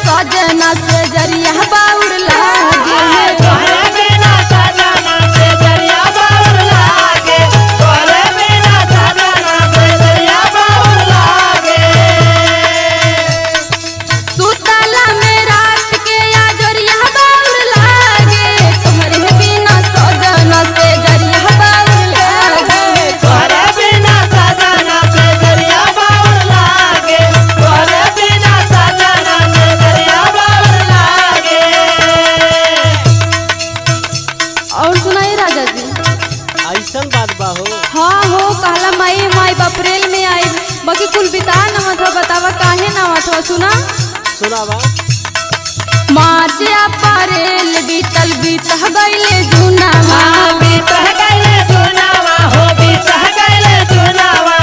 सजना से जरिया बाउर लागे तोहरे बिना सजना से जरिया बाउर लागे तोहरे बिना सजना से जरिया बाउर लागे सुतला में रात के या जरिया बाउर लागे तोहरे बिना सजना से जरिया बाउर लागे तोहरे बिना सजना से जरिया बाउर लागे तोहरे बिना सजना से जरिया बाउर लागे। और सुनाई राजा जी ऐसन बात बा हो। हाँ हो कहला मई माई अप्रैल में आई बाकी कुल बिता नवत हो बतावा काहे नवत हो सुना सुनावा। मार्च अप्रैल बीतल बीत गईले जूना बीत गईले जुनावा हो बीत गईले जुनावा